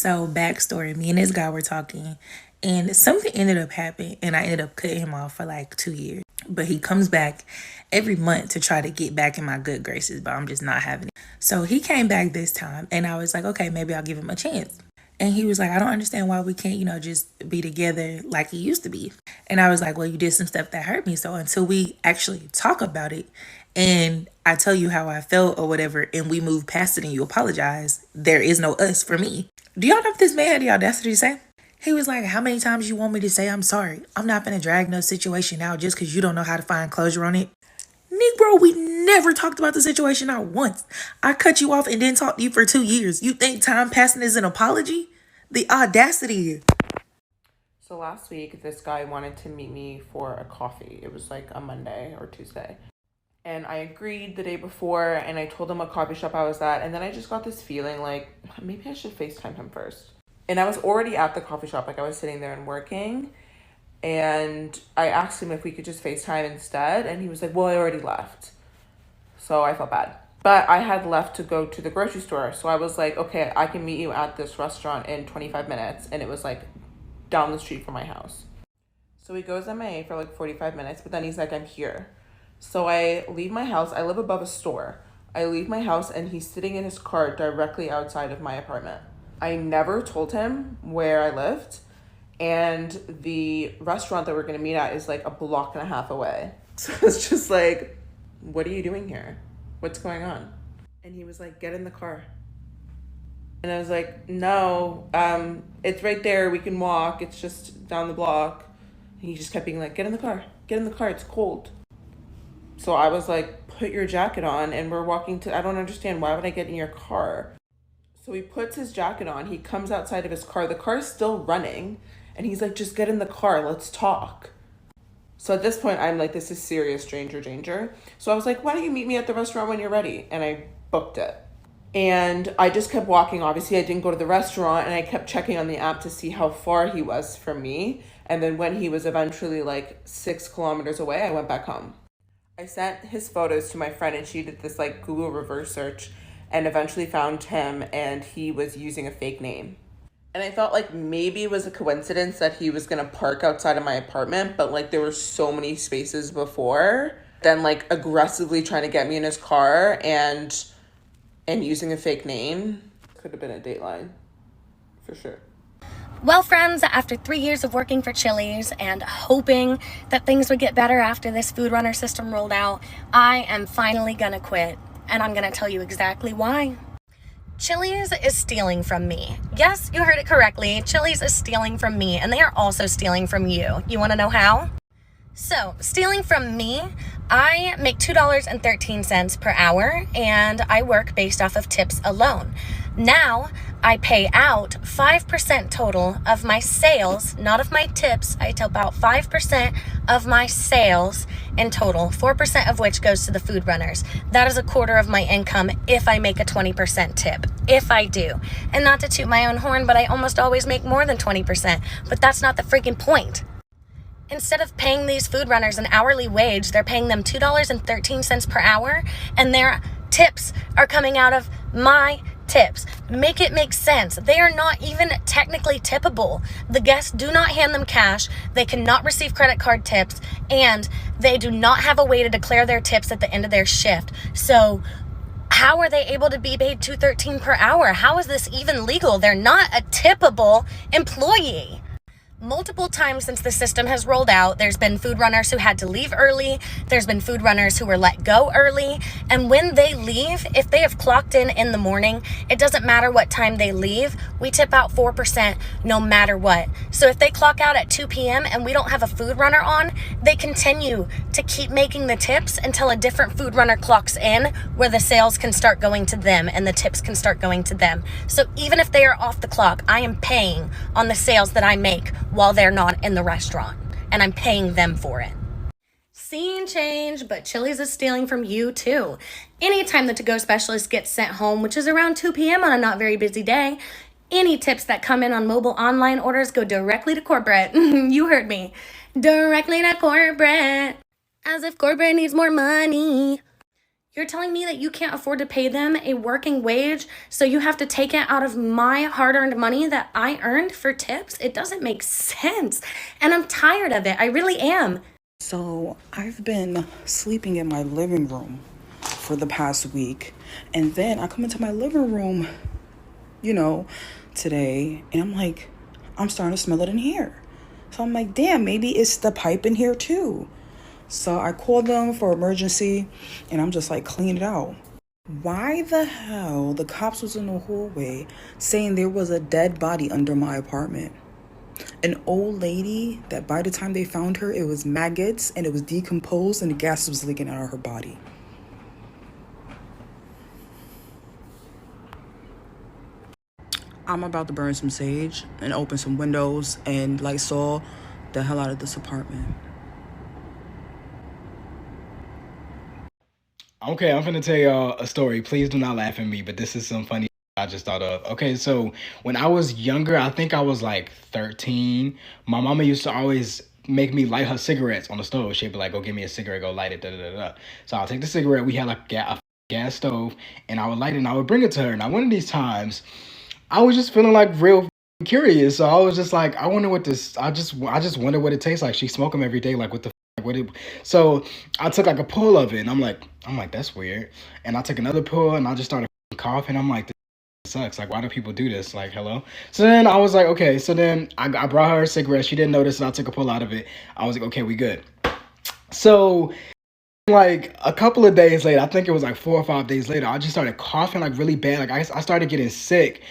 So, backstory, me and this guy were talking, and something ended up happening, and I ended up cutting him off for like 2 years. But he comes back every month to try to get back in my good graces, but I'm just not having it. So he came back this time, and I was like, okay, maybe I'll give him a chance. And he was like, I don't understand why we can't, just be together like he used to be. And I was like, well, you did some stuff that hurt me. So until we actually talk about it and I tell you how I felt or whatever, and we move past it and you apologize, there is no us for me. Do y'all know if this man had the audacity to say? He was like, how many times you want me to say I'm sorry? I'm not gonna drag no situation out just because you don't know how to find closure on it. Negro, we never talked about the situation not once. I cut you off and didn't talk to you for 2 years. You think time passing is an apology? The audacity. So last week, this guy wanted to meet me for a coffee. It was like a Monday or Tuesday. And I agreed the day before, and I told him what coffee shop I was at. And then I just got this feeling like, maybe I should FaceTime him first. And I was already at the coffee shop. Like, I was sitting there and working. And I asked him if we could just FaceTime instead. And he was like, well, I already left. So I felt bad. But I had left to go to the grocery store. So I was like, okay, I can meet you at this restaurant in 25 minutes. And it was like down the street from my house. So he goes MIA for like 45 minutes. But then he's like, I'm here. So I leave my house. I live above a store. I leave my house and he's sitting in his car directly outside of my apartment. I never told him where I lived. And the restaurant that we're going to meet at is like a block and a half away. So it's just like, what are you doing here? What's going on? And he was like, get in the car. And I was like, no, it's right there. We can walk. It's just down the block. And he just kept being like, get in the car. Get in the car. It's cold. So I was like, put your jacket on, and we're walking to, I don't understand. Why would I get in your car? So he puts his jacket on. He comes outside of his car. The car's still running. And he's like, just get in the car. Let's talk. So at this point, I'm like, this is serious danger. So I was like, why don't you meet me at the restaurant when you're ready? And I booked it. And I just kept walking. Obviously, I didn't go to the restaurant, and I kept checking on the app to see how far he was from me. And then when he was eventually like 6 kilometers away, I went back home. I sent his photos to my friend, and she did this like Google reverse search and eventually found him, and he was using a fake name. And I thought like maybe it was a coincidence that he was going to park outside of my apartment, but like there were so many spaces before, then like aggressively trying to get me in his car and using a fake name. Could have been a Dateline for sure. Well, friends, after 3 years of working for Chili's and hoping that things would get better after this food runner system rolled out, I am finally gonna quit. And I'm gonna tell you exactly why. Chili's is stealing from me. Yes, you heard it correctly. Chili's is stealing from me, and they are also stealing from you. You wanna know how? So, stealing from me, I make $2.13 per hour, and I work based off of tips alone. Now, I pay out 5% total of my sales, not of my tips. I tip out 5% of my sales in total, 4% of which goes to the food runners. That is a quarter of my income if I make a 20% tip, if I do. And not to toot my own horn, but I almost always make more than 20%. But that's not the freaking point. Instead of paying these food runners an hourly wage, they're paying them $2.13 per hour, and their tips are coming out of my tips. Make it make sense. They are not even technically tippable. The guests do not hand them cash. They cannot receive credit card tips, and they do not have a way to declare their tips at the end of their shift. So how are they able to be paid $2.13 per hour? How is this even legal? They're not a tippable employee. Multiple times since the system has rolled out, there's been food runners who had to leave early. There's been food runners who were let go early. And when they leave, if they have clocked in the morning, it doesn't matter what time they leave. We tip out 4% no matter what. So if they clock out at 2 p.m. and we don't have a food runner on, they continue to keep making the tips until a different food runner clocks in, where the sales can start going to them and the tips can start going to them. So even if they are off the clock, I am paying on the sales that I make while they're not in the restaurant, and I'm paying them for it. Scene change, but Chili's is stealing from you too. Anytime the to-go specialist gets sent home, which is around 2 p.m. on a not very busy day, any tips that come in on mobile online orders go directly to corporate. You heard me. Directly to corporate. As if corporate needs more money. You're telling me that you can't afford to pay them a working wage, so you have to take it out of my hard-earned money that I earned for tips? It doesn't make sense. And I'm tired of it. I really am. So I've been sleeping in my living room for the past week. And then I come into my living room, you know, today, and I'm like, I'm starting to smell it in here. So I'm like, damn, maybe it's the pipe in here too. So I called them for emergency, and I'm just like, clean it out. Why the hell the cops was in the hallway saying there was a dead body under my apartment? An old lady that by the time they found her, it was maggots and it was decomposed and the gas was leaking out of her body. I'm about to burn some sage and open some windows and Lysol the hell out of this apartment. Okay, I'm gonna tell y'all a story. Please do not laugh at me, but this is some funny I just thought of. Okay, so when I was younger, I think I was like 13. My mama used to always make me light her cigarettes on the stove. She'd be like, "Go get me a cigarette, go light it." Da da da da. So I'll take the cigarette. We had like a gas stove, and I would light it and I would bring it to her. Now one of these times, I was just feeling like real curious. So I was just like, I wonder what this. I just wonder what it tastes like. She smoke them every day. Like what the. What it, so I took like a pull of it, and I'm like, that's weird. And I took another pull, and I just started coughing. I'm like, this sucks. Like, why do people do this? Like, hello. So then I was like, okay. So then I brought her a cigarette. She didn't notice, and I took a pull out of it. I was like, okay, we good. So like a couple of days later, I think it was like 4 or 5 days later, I just started coughing like really bad. Like I started getting sick,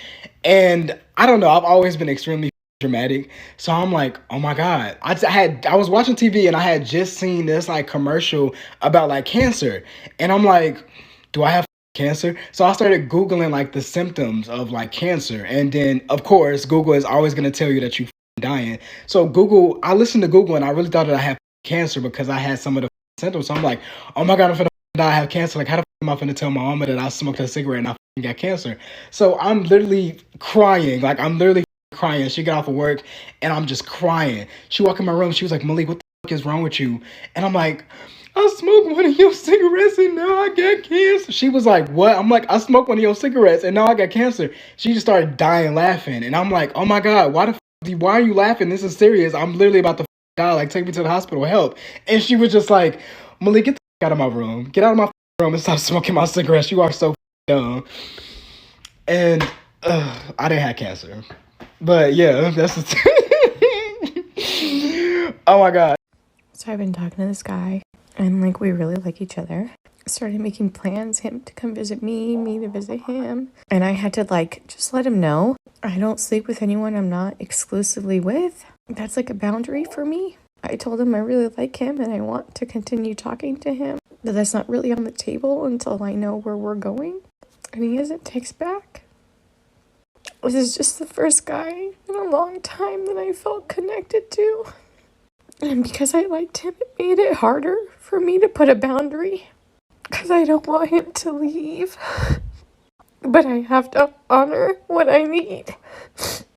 and I don't know. I've always been extremely dramatic, so I'm like, oh my god. I was watching TV and I had just seen this like commercial about like cancer, and I'm like, do I have cancer? So I started googling like the symptoms of like cancer, and then of course Google is always gonna tell you that you dying. So Google, I listened to Google and I really thought that I had cancer because I had some of the symptoms. So I'm like, oh my god, I'm finna die. I have cancer. Like, how the am I finna tell my mama that I smoked a cigarette and I got cancer? So I'm literally crying. Like, I'm literally crying. She got off of work and I'm just crying. She walked in my room. She was like, Malik, what the fuck is wrong with you? And I'm like, I smoked one of your cigarettes and now I got cancer. She was like, what? I'm like, I smoked one of your cigarettes and now I got cancer. She just started dying laughing. And I'm like, oh my God, why are you laughing? This is serious. I'm literally about to die. Like, take me to the hospital, help. And she was just like, Malik, get the out of my room. Get out of my room and stop smoking my cigarettes. You are so dumb. And I didn't have cancer. But yeah, that's the oh my God. So I've been talking to this guy, and like we really like each other. Started making plans, him to come visit me to visit him. And I had to like just let him know I don't sleep with anyone I'm not exclusively with. That's like a boundary for me. I told him I really like him and I want to continue talking to him. But that's not really on the table until I know where we're going. And he hasn't texted back. This is just the first guy in a long time that I felt connected to. And because I liked him, it made it harder for me to put a boundary. Because I don't want him to leave. But I have to honor what I need.